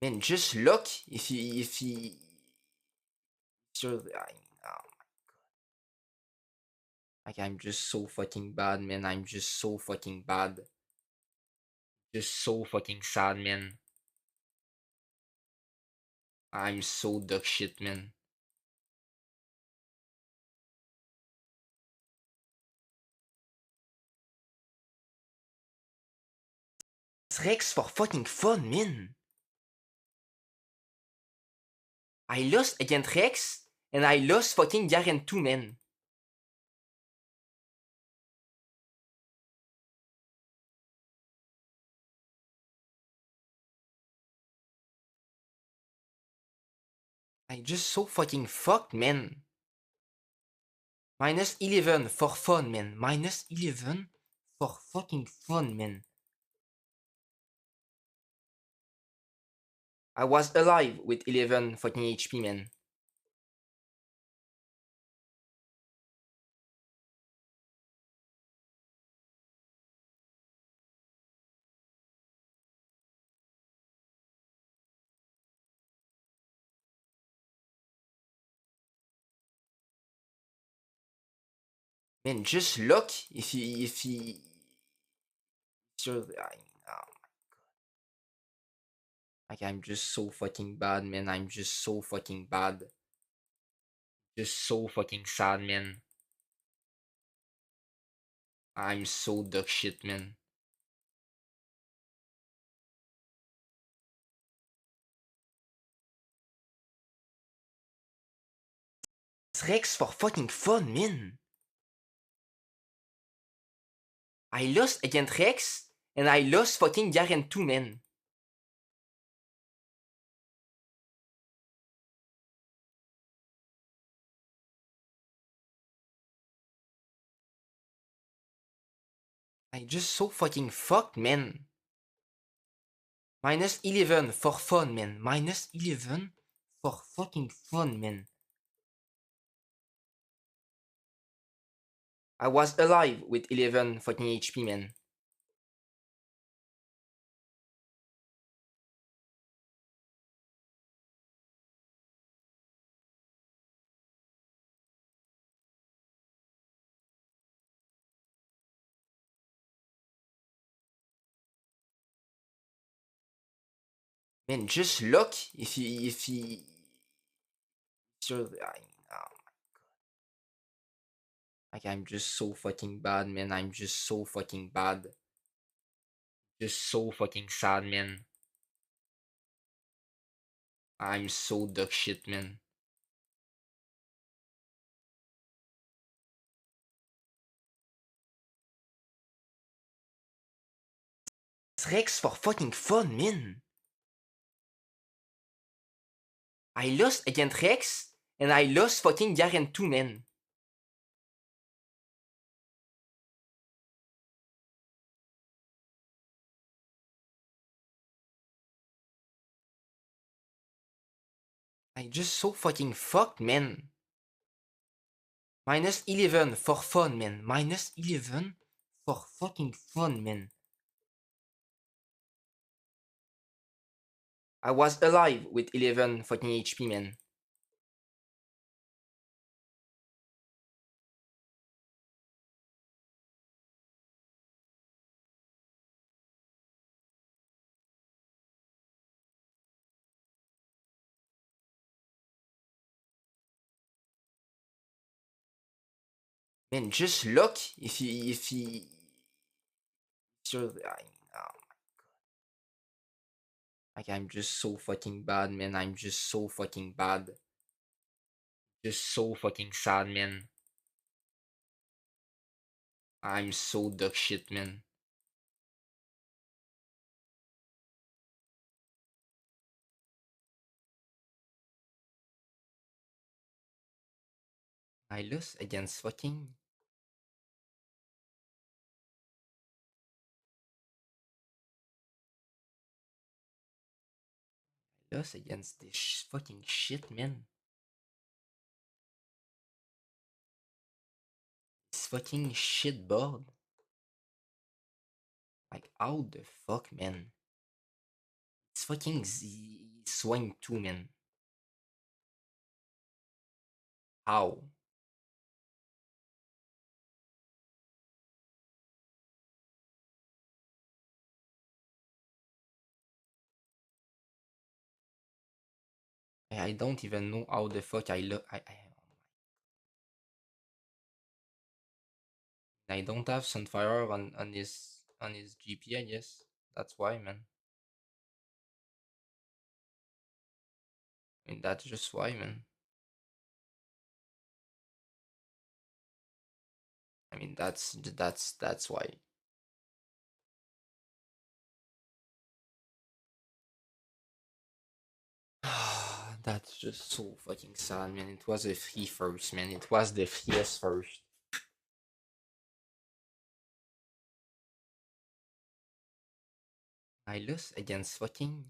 Man, just look if he sure like I'm just so fucking bad, man. I'm just so fucking bad. Just so fucking sad, man. I'm so duck shit, man. It's Rex for fucking fun, man. I lost against Rex, and I lost fucking Garen too, man. I just so fucking fucked, man. Minus 11 for fun, man. Minus 11 for fucking fun, man. I was alive with 11 fucking HP, man. Man, just look if he sure like I'm just so fucking bad, man. I'm just so fucking bad. Just so fucking sad, man. I'm so duck shit, man. It's Rex for fucking fun, man. I lost against Rex, and I lost fucking Garen too, man. I just so fucking fucked, man. Minus 11 for fun, man. Minus 11 for fucking fun, man. I was alive with 11 fucking HP, man. Man, just look if he sure like I'm just so fucking bad, man. I'm just so fucking bad. Just so fucking sad, man. I'm so duck shit, man. It's Rex for fucking fun, man. I lost against Rex, and I lost fucking Garen too, man. I just so fucking fucked, man. Minus 11 for fun, man. Minus 11 for fucking fun, man. I was alive with 11 fucking HP, man. Man, just look if he sure like I'm just so fucking bad, man. I'm just so fucking bad. Just so fucking sad, man. I'm so duck shit, man. I lost against fucking. I lost against this fucking shit, man. This fucking shit board. Like, how the fuck, man? It's fucking Z. swing too, man. How? I don't even know how the fuck I look. I don't have Sunfire on his GP, I guess. That's why, man. I mean, that's just why, man. I mean, that's why. That's just so fucking sad, man. It was a free first, man. It was the freest first. I lost against fucking